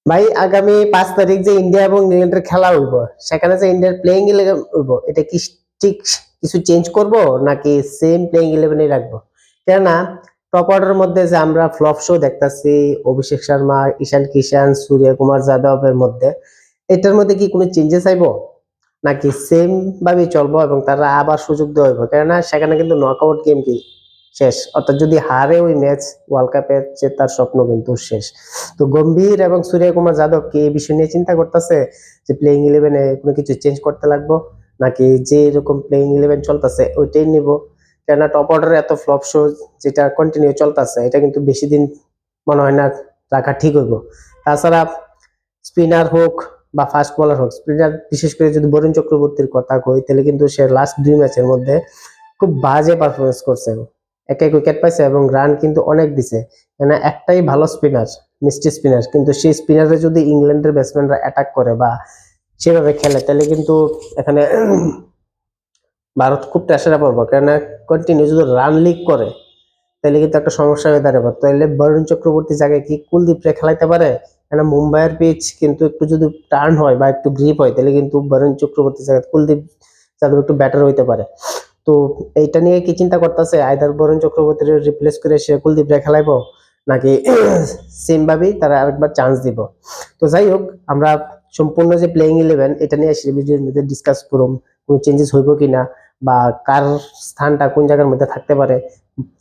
ভাই আগামী 5 তারিখ যে ইন্ডিয়া এবং ইংল্যান্ডের খেলা হইব, সেখানে যে ইন্ডিয়ার প্লেইং ইলেভেন হইব, এটা কি ঠিক কিছু চেঞ্জ করব নাকি সেম প্লেইং ইলেভেনই রাখবো? কেননা টপ অর্ডারের মধ্যে যে আমরা ফ্লপ শো দেখতাছি, অভিষেক শর্মা, ঈশান কিষান, সূর্য কুমার যাদবের মধ্যে, এটার মধ্যে কি কোনো চেঞ্জেস আইব নাকি সেম ভাবেই চলবো এবং তারা আবার সুযোগ দেওয়া হইব? কেননা সেখানে কিন্তু নকআউট গেম কি শেষ, অর্থাৎ যদি হারে ওই ম্যাচ, ওয়ার্ল্ড কাপের জেতার স্বপ্ন কিন্তু শেষ। তো গম্ভীর এবং সূর্যকুমার যাদব কি এই বিষয় নিয়ে চিন্তা করতেছে যে প্লেইং ইলেভেনে কোনো কিছু চেঞ্জ করতে লাগবো, নাকি যে এরকম প্লেইং ইলেভেন চলতেছে ওইটাই নিব? কেননা টপ অর্ডারে এত ফ্লপ শো যেটা কন্টিনিউ চলতেছে, এটা কিন্তু বেশি দিন মনে হয় না রাখা ঠিক হইব। তাছাড়া স্পিনার হোক বা ফাস্ট বোলার হোক, স্পিনার বিশেষ করে যদি বরুণ চক্রবর্তীর কথা কই, তাহলে কিন্তু সে লাস্ট 2 ম্যাচের মধ্যে খুব বাজে পারফরমেন্স করছে। এক এক উইকেট পাইছে এবং রান কিন্তু অনেক দিছে। মানে একটাই ভালো স্পিনার, মিষ্টি স্পিনার, কিন্তু সেই স্পিনারে যদি ইংল্যান্ডের ব্যাটসম্যানরা অ্যাটাক করে বা সেভাবে খেলে, তাহলে কিন্তু এখানে ভারত খুব প্রেসারে পড়বো। কেননা কন্টিনিউ যদি রান লিক করে, তাহলে কিন্তু একটা সমস্যা হয়ে দাঁড়াবে। তাহলে বরুণ চক্রবর্তী জায়গায় কি কুলদীপ রে খেলাইতে পারে? কেন মুম্বাইয়ের পিচ কিন্তু একটু যদি টার্ন হয় বা একটু গ্রিপ হয়, তাহলে কিন্তু বরুণ চক্রবর্তী জায়গায় কুলদীপ যাদব একটু ব্যাটার হইতে পারে। তো এইটা নিয়ে কি চিন্তা করতেছে, আইদার বরুণ চক্রবর্তীর রিপ্লেস করে সে কুলদীপ রে খেলাইবো, নাকি সেম ভাবেই তারা আরেকবার চান্স দিব? তো যাই হোক, আমরা সম্পূর্ণ যে প্লেইং ইলেভেন এটা নিয়ে ভিডিওর মধ্যে ডিসকাস করুম, কোনো চেঞ্জেস হইব কিনা, বা কার স্থানটা কোন জায়গার মধ্যে থাকতে পারে,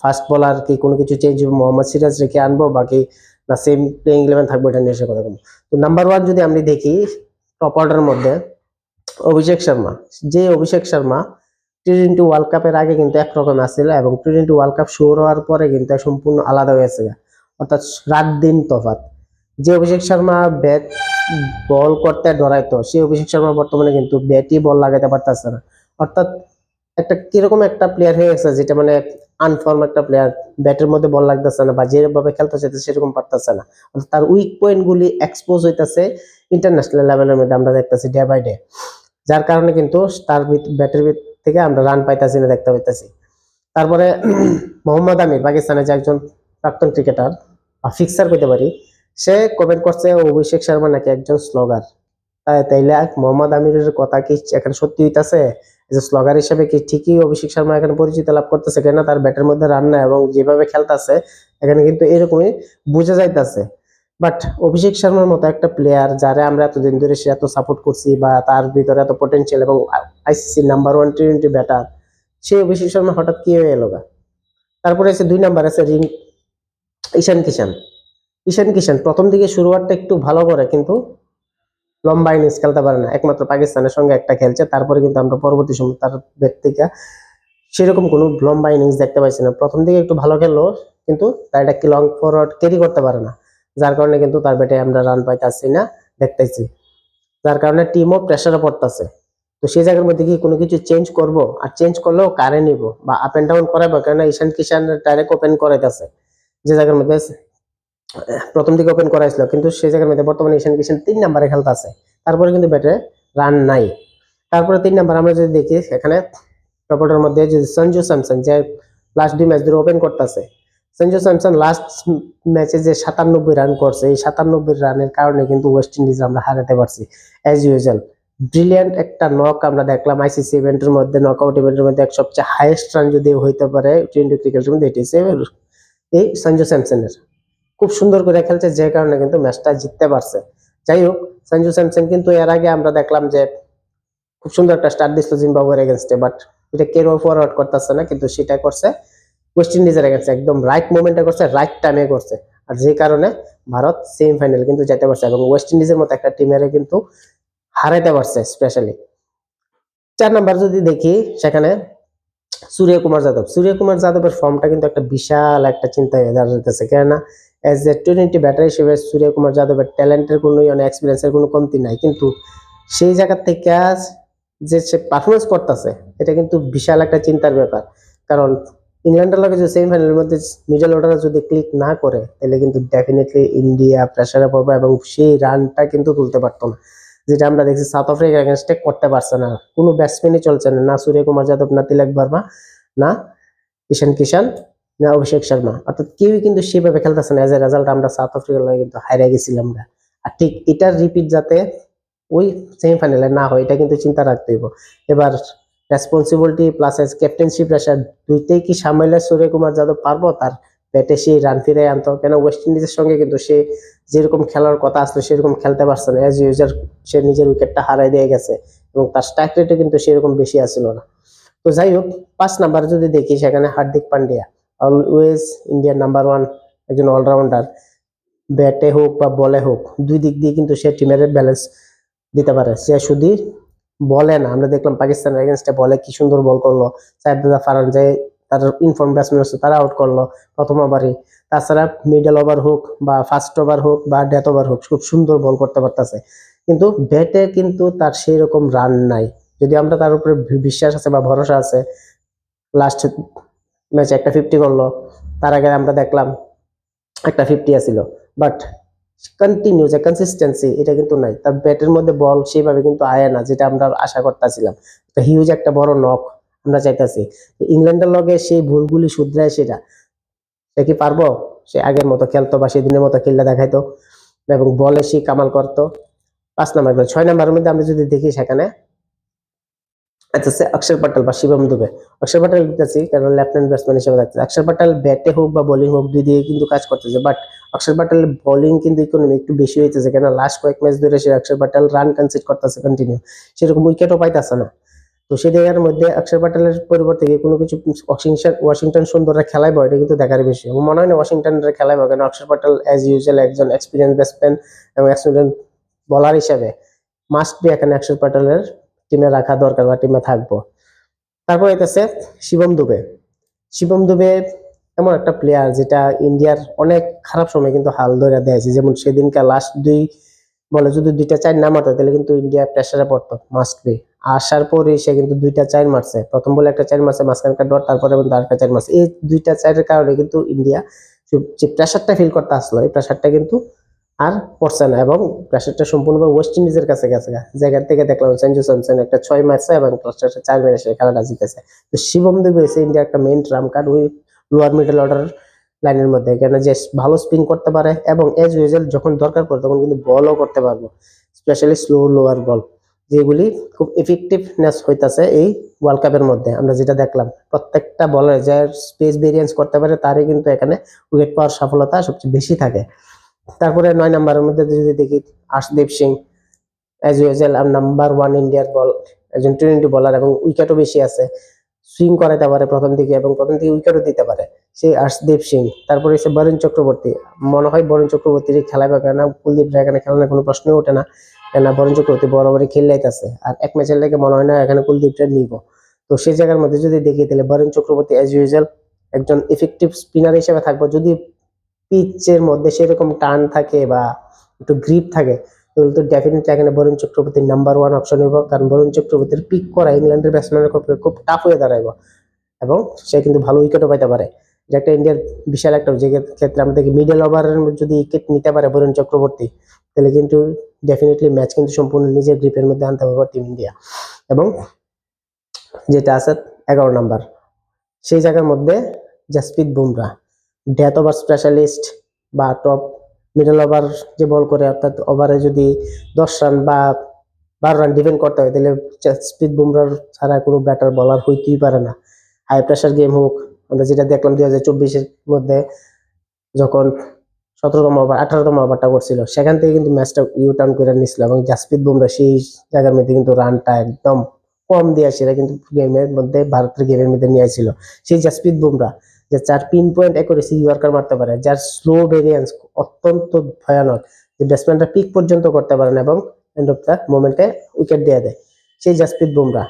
ফাস্ট বোলার কি কোনো কিছু চেঞ্জ হবে, মোহাম্মদ সিরাজ রেখে আনবো বাকি, না সেম প্লেইং ইলেভেন থাকবো, এটা নিয়ে কথা বলবো। তো নাম্বার ওয়ান যদি আমি দেখি টপ অর্ডারের মধ্যে, অভিষেক শর্মা। যে অভিষেক শর্মা টি-20 ওয়ার্ল্ড কাপের আগে কিন্তু একরকম আছিল এবং টি-20 ওয়ার্ল্ড কাপ শুরু হওয়ার পরে কিন্তু সম্পূর্ণ আলাদা হয়েছে, অর্থাৎ রাত দিন তফাৎ। যে অভিষেক শর্মা ব্যাট বল করতে ডরাইতো, সেই অভিষেক শর্মা বর্তমানে কিন্তু ব্যাটই বল লাগাতে পারতেছে না। অর্থাৎ একটা কিরকম একটা প্লেয়ার হয়ে গেছে, যেটা মানে আনফর্ম একটা প্লেয়ার, ব্যাটের মধ্যে বল লাগতেছে না বা যেভাবে খেলতে চাইছে সেরকম পারতেছে না। তার উইক পয়েন্ট গুলি এক্সপোজ হইতেছে ইন্টারন্যাশনাল লেভেলের মধ্যে, আমরা দেখতেছি ডে বাই ডে। যার কারণে কিন্তু তার ব্যাটের থেকে আমরা রান পাইতাছি না, দেখতে পাইতাছি। তারপরে মোহাম্মদ আমির, পাকিস্তানের যে একজন প্রাক্তন ক্রিকেটার বা ফিক্সার পেতে পারি, সে কমেন্ট করছে অভিষেক শর্মা নাকি একজন স্লোগার। তাইলে মোহাম্মদ আমিরের কথা কি এখানে সত্যি হইতাছে যে স্লোগার হিসেবে কি ঠিকই অভিষেক শর্মা এখানে পরিচিতি লাভ করতেছে? কেন তার ব্যাটের মধ্যে রান না এবং যেভাবে খেলতেছে এখানে কিন্তু এরকমই বোঝা যাইতাছে। বাট অভিষেক শর্মার মতো একটা প্লেয়ার, যারা আমরা এতদিন ধরে সে এত সাপোর্ট করছি বা তার ভিতরে এত পটেনশিয়াল এবং আইসিসি নাম্বার ওয়ান টি-20 ব্যাটার, সে অভিষেক শর্মা হঠাৎ কি হয়ে এলো গা? তারপরে আছে 2 নাম্বার আছে ঈশান কিষান। ঈশান কিষান প্রথম দিকে শুরুয়াতটা একটু ভালো করে, কিন্তু লম্বা ইনিংস খেলতে পারে না, একমাত্র পাকিস্তানের সঙ্গে একটা খেলছে। তারপরে কিন্তু আমরা পরবর্তী সময় তার ব্যাট থেকে সেরকম কোনো লম্বা ইনিংস দেখতে পাইছি না। প্রথম দিকে একটু ভালো খেললো, কিন্তু তার এটা কি লং ফরওয়ার্ড ক্যারি করতে পারে না, যার কারণে কিন্তু তার ব্যাটে আমরা রান পাইতেছি না, দেখতেছি। যার কারণে টিমও প্রেসারে পড়তেছে। তো সেই জায়গার মধ্যে কি কোনো কিছু চেঞ্জ করব? আর চেঞ্জ করলেও কারে নিব বা আপ এন্ড ডাউন করাবো? কেননা ঈশান কিষান ডাইরেক্ট ওপেন করাইতেছে, যে জায়গার মধ্যে প্রথম দিকে ওপেন করাইছিল, কিন্তু সেই জায়গার মধ্যে বর্তমানে ঈশান কিষান 3 নাম্বারে খেলতেছে। তারপরে কিন্তু ব্যাটে রান নাই। তারপরে 3 নাম্বার আমরা যদি দেখি, এখানে টপটার মধ্যে যে সঞ্জু স্যামসন, যে লাস্ট 2 ম্যাচ ধরে ওপেন করতেছে, সঞ্জু স্যামসন লাস্ট ম্যাচে যে 97 রান করছে, এই 97 রানের কারণে কিন্তু ওয়েস্ট ইন্ডিজ আমরা হারাতে পারছি অ্যাজ ইউজুয়াল। ব্রিলিয়ান্ট একটা নক আমরা দেখলাম আইসিসি ইভেন্টের মধ্যে, নকআউট ইভেন্টের মধ্যে সবচেয়ে হাইয়েস্ট রান যদি হইতে পারে টি-20 ক্রিকেটের মধ্যে, এটি এই সঞ্জু স্যামসনের। খুব সুন্দর করে খেলছে, যে কারণে কিন্তু ম্যাচটা জিততে পারছে। যাই হোক, সঞ্জু স্যামসন কিন্তু এর আগে আমরা দেখলাম যে খুব সুন্দর একটা স্টার্ট দিছিল জিম্বাবুয়ের এগেনস্টে, বাট এটা কেউ ফরওয়ার্ড করতেছে না, কিন্তু সেটা করছে ওয়েস্ট ইন্ডিজের এগেনস্টে, একদম রাইট মোমেন্টে করছে, রাইট টাইমে করছে। আর যে কারণে ভারত সেমিফাইনাল কিন্তু যেতে পারছে এবং ওয়েস্ট ইন্ডিজের মতো একটা টিমের কিন্তু হারাইতে পারছে স্পেশালি। 4 নাম্বার যদি দেখি, সেখানে সূর্যকুমার যাদবের ফর্মটা কিন্তু একটা বিশাল একটা চিন্তা হয়ে দাঁড়াতেছে। কেননা এজ এ টি-20 ব্যাটার হিসেবে সূর্যকুমার যাদবের ট্যালেন্টের কোনো এক্সপিরিয়েন্সের কোনো কমতি নাই, কিন্তু সেই জায়গা থেকে যে সে পারফরমেন্স করতেছে, এটা কিন্তু বিশাল একটা চিন্তার ব্যাপার। কারণ ইংল্যান্ডের লগে যে সেমিফাইনালের মধ্যে মিডল অর্ডারে যদি ক্লিক না করে, তাহলে কিন্তু ডেফিনেটলি ইন্ডিয়া প্রেসারে পড়বে এবং সেই রানটা কিন্তু তুলতে পারতো না, যেটা আমরা দেখছি সাউথ আফ্রিকার এগেনস্টে করতে পারছে না। কোনো ব্যাটসম্যানই চলছে না, না সূর্যকুমার যাদব, না তিলক ভার্মা, না ঈশান কিষান, না অভিষেক শর্মা, অর্থাৎ কেউই কিন্তু সেভাবে খেলতেছে না। এজ এ রেজাল্ট আমরা সাউথ আফ্রিকার লগে কিন্তু হারিয়ে গেছিলাম আমরা। আর ঠিক এটার রিপিট যাতে ওই সেমিফাইনালে না হয় এটা কিন্তু চিন্তা রাখতে হইব। এবার রেসপন্সিবিলিটি প্লাস ক্যাপ্টেনশিপ প্রেশার দুইটাই কি সামলাইলে সূর্যকুমার যাদব পারবো তার ব্যাটে সেই রান ফিরে আনতো? কেন ওয়েস্ট ইন্ডিজের সঙ্গে কিন্তু সে যেরকম খেলার কথা আসলে সেরকম খেলতে পারছে না, অ্যাজ ইউজার সে নিজের উইকেটটা হারাই দিয়ে গেছে এবং তার স্ট্রাইক রেটও কিন্তু সেরকম বেশি আসছিল না। তো যাই হোক, 5 নাম্বার যদি দেখি সেখানে হার্দিক পান্ডিয়া অলওয়েজ ইন্ডিয়ার নাম্বার ওয়ান একজন অলরাউন্ডার। ব্যাটে হোক বা বলে হোক দুই দিক দিয়ে কিন্তু সে টিমের ব্যালেন্স দিতে পারে। সে শুধু বলে না, আমরা দেখলাম পাকিস্তানের এগেনস্টে বলে কি সুন্দর বল করলো, সাইদুল্লাহ ফারহান যে তার ইনফর্ম ব্যাটসম্যান আছে তারা আউট করলো প্রথম ওভারে। তাছাড়া মিডল ওভার হোক বা ফার্স্ট ওভার হোক বা ডেথ ওভার হোক খুব সুন্দর বল করতে পারতেছে, কিন্তু ব্যাটে কিন্তু তার সেই রকম রান নাই। যদি আমরা তার উপরে বিশ্বাস আছে বা ভরসা আছে, লাস্ট ম্যাচে একটা 50 করলো, তার আগে আমরা দেখলাম একটা 50 আসিল, বাট কন্টিনিউ যে কনসিস্টেন্সি এটা কিন্তু নাই। তার ব্যাটের মধ্যে বল সেভাবে কিন্তু আয় না যেটা আমরা আশা করতেছিলাম। হিউজ একটা বড় নক আমরা চাইতেছি। ইংল্যান্ডের লগে সেই ভুলগুলি শুধরায় সেটা সে কি পারবো? সে আগের মতো খেলতো বা সেদিনের মতো খেললে দেখাইতো এবং বলে সে কামাল করতো। 5 নাম্বার। 6 নাম্বারের মধ্যে আমরা যদি দেখি সেখানে আচ্ছা অক্ষর প্যাটেল বা শিবম দুবে। অক্ষর প্যাটেল দিতেছি কারণ লেফটেন্যান্ট ব্যাটসম্যান হিসেবে থাকছে। অক্ষর প্যাটেল ব্যাটে হোক বা বোলিং হোক দুই দিকে কিন্তু কাজ করতেছে, বাট অক্ষর প্যাটেলের বোলিং কিন্তু ইকোনমি একটু বেশি হইতেছে, কেন লাস্ট কয়েক ম্যাচ ধরে সে অক্ষর প্যাটেল রান কনসিড করতেছে কন্টিনিউ, সেরকম উইকেটও পাইতেছে না। তো সেই জায়গার মধ্যে অক্ষর প্যাটেলের পরিবর্তে কোনো কিছু ওয়াশিংটন সুন্দররা খেলাইবো এটা কিন্তু দেখার বিষয়। আমার মনে হয় না ওয়াশিংটনরা খেলাইবো, কেন অক্ষর প্যাটেল অ্যাজ ইউজুয়াল একজন এক্সপিরিয়েন্স ব্যাটসম্যান এবং এক্সপিরিয়েন্স বলার হিসেবে মাস্ট বি এখানে অক্ষর প্যাটেলের টিমে রাখা দরকার বা টিমে থাকবো। তারপর হইতেছে শিবম দুবে। শিবম দুবে এমন একটা প্লেয়ার যেটা ইন্ডিয়ার অনেক খারাপ সময় কিন্তু হাল ধরে দিয়েছে, যেমন সেদিনকে লাস্ট 2 বলে যদি 2টা 4 না মারতো তাহলে কিন্তু ইন্ডিয়া প্রেসারে পড়তো মাস্ট বি। আসার পরে সে কিন্তু 2টা 4 মারছে, প্রথম বলে একটা 4 মারছে, মাঝখানকার ডট, তারপরে এবং আরেকটা 4 মারছে। এই 2টা 4-এর কারণে কিন্তু ইন্ডিয়া যে প্রেসারটা ফিল করতে আসলো এই প্রেসারটা কিন্তু আর পড়ছে না এবং প্রেসারটা সম্পূর্ণভাবে ওয়েস্ট ইন্ডিজের কাছে গেছে। জায়গা থেকে দেখলাম সঞ্জু স্যামসন একটা 6 মারছে এবং লাস্টে 4 মেরে সে খেলাটা জিতেছে। তো শিবম দুবে হয়েছে ইন্ডিয়ার একটা মেইন ট্রাম্প কার্ড ওই লোয়ার মিডল অর্ডার লাইনের মধ্যে, কেন যে ভালো স্পিন করতে পারে এবং এজ ইউজুয়াল যখন দরকার পড়ে তখন কিন্তু বলও করতে পারবো, স্পেশালি স্লো লোয়ার বল, যেগুলি খুব এফেক্টিভনেস হইতাছে এই ওয়ার্ল্ড কাপের মধ্যে। আমরা যেটা দেখলাম প্রত্যেকটা বলার যে স্পেস ভেরিয়েন্স করতে পারে তারই কিন্তু এখানে উইকেট পাওয়ার সফলতা সবচেয়ে বেশি থাকে। তারপরে 9 নাম্বারের মধ্যে যদি দেখি Arshdeep Singh, as usual number one ইন্ডিয়ার বল একজন টি20 বলার এবং উইকেটও বেশি আছে, সুইং করাতে পারে প্রথম দিকে এবং প্রথম দিকে উইকেটও দিতে পারে সেই আর্শদীপ সিং। তারপরে এসে বরুণ চক্রবর্তী, মনে হয় বরুণ চক্রবর্তীর খেলায় বা কেন কুলদীপ এখানে খেলানোর কোনো প্রশ্নই ওঠে না, কেন বরুণ চক্রবর্তী বরাবরই খেললাইতেছে আর এক ম্যাচের লেগে মনে হয় না এখানে কুলদীপটা নিব। তো সেই জায়গার মধ্যে যদি দেখি তাহলে বরুণ চক্রবর্তী অ্যাজ ইউজুয়াল একজন ইফেক্টিভ স্পিনার হিসেবে থাকবো। যদি পিচের মধ্যে সেরকম টার্ন থাকে বা একটু গ্রিপ থাকে তাহলে তো ডেফিনেটলি এখানে বরুণ চক্রবর্তীর নাম্বার ওয়ান অপশন হইব, কারণ বরুণ চক্রবর্তীর পিক করা ইংল্যান্ডের ব্যাটসম্যানের পক্ষে খুব টাফ হয়ে দাঁড়াইব এবং সে কিন্তু ভালো উইকেটও পাইতে পারে। যে একটা ইন্ডিয়ার বিশাল একটা যে ক্ষেত্রে আমরা দেখি মিডল ওভারের যদি উইকেট নিতে পারে বরুণ চক্রবর্তী তাহলে কিন্তু ডেফিনেটলি ম্যাচ কিন্তু সম্পূর্ণ নিজের গ্রিপের মধ্যে আনতে পারবে টিম ইন্ডিয়া। এবং যেটা আছে 11 নাম্বার, সেই জায়গার মধ্যে Jasprit Bumrah, death over specialist বা টপ মিডল ওভার যে বল করে, অর্থাৎ ওভারে যদি 10 রান বা 12 রান ডিফেন্ড করতে হয় তাহলে জাসপ্রীত বুমরাহ ছাড়া কোনো ব্যাটার বলার হইতেই পারে না। হাই প্রেশার গেম হোক, আমরা যেটা দেখলাম 2024-এর মধ্যে যখন 17তম ওভার 18তম ওভারটা করছিল সেখান থেকে কিন্তু ম্যাচটা ইউ টার্ন করে নিছিল এবং জাসপ্রীত বুমরাহ সেই জায়গার মধ্যে কিন্তু রানটা একদম কম দিয়ে সেটা কিন্তু গেমের মধ্যে ভারতের গেমের মধ্যে নিয়ে আসছিল। সেই জাসপ্রীত বুমরাহ যে 4 পিন পয়েন্ট অ্যাকুরেসি ইয়র্কার মারতে পারে, যার স্লো ভেরিয়েন্স অত্যন্ত ভয়ানক, যে ব্যাটসম্যানটা পিক পর্যন্ত করতে পারে না এবং এন্ড অফ দ্য মোমেন্টে উইকেট দিয়ে দেয়, সেই জাসপ্রীত বুমরাহ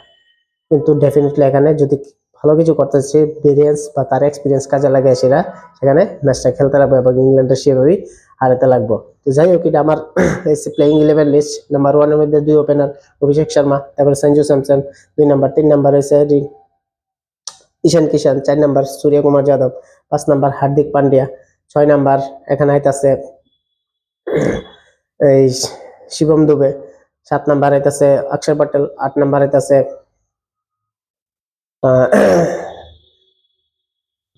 কিন্তু ডেফিনেটলি এখানে যদি ভালো কিছু করতে সে ভেরিয়েন্স বা তার এক্সপিরিয়েন্স কাজে লাগে সেটা সেখানে ম্যাচটা খেলতে লাগবে এবং ইংল্যান্ডের সেভাবেই হারাতে লাগবো। তো যাই হোক, এটা আমার প্লেইং 11 লিস্ট। নাম্বার ওয়ানের মধ্যে 2 ওপেনার অভিষেক শর্মা, তারপরে সঞ্জু স্যামসন 2 নাম্বার, 3 নাম্বার হয়েছে ঈশান কিষান, 4 number Suryakumar Yadav, 5 number Hardik Pandya, 6 number এখানে আইতাছে এই শিবম দুবে, 7 নাম্বার আইতাছে অক্ষর পটেল, 8 নাম্বার আইতাছে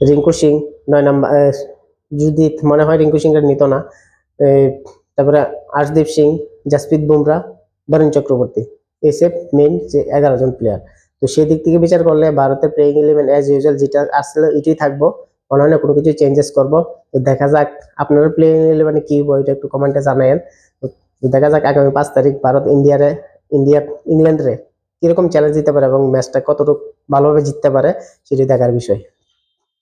রিঙ্কু সিং, 9 নাম্বার যদি মনে হয় রিঙ্কু সিং এর নিত না, তারপরে আর্শদীপ সিং, জাসপ্রীত বুমরা, বরুণ চক্রবর্তী, এসে মেইন যে 11 জন প্লেয়ার। তো সেই দিক থেকে বিচার করলে ভারতের প্লেইং ইলেভেন অ্যাজ ইউজুয়াল যেটা আসলে এটাই থাকবো, অন্যান্য কোনো কিছু চেঞ্জেস করব। তো দেখা যাক আপনার প্লেইং ইলেভেনে কি হইব, এটা একটু কমেন্টে জানায়েন। তো দেখা যাক আগামী 5 তারিখ ভারত ইন্ডিয়া ইংল্যান্ডে কিরকম চ্যালেঞ্জ দিতে পারে এবং ম্যাচটা কতটুকু ভালোভাবে জিততে পারে সেটি দেখার বিষয়।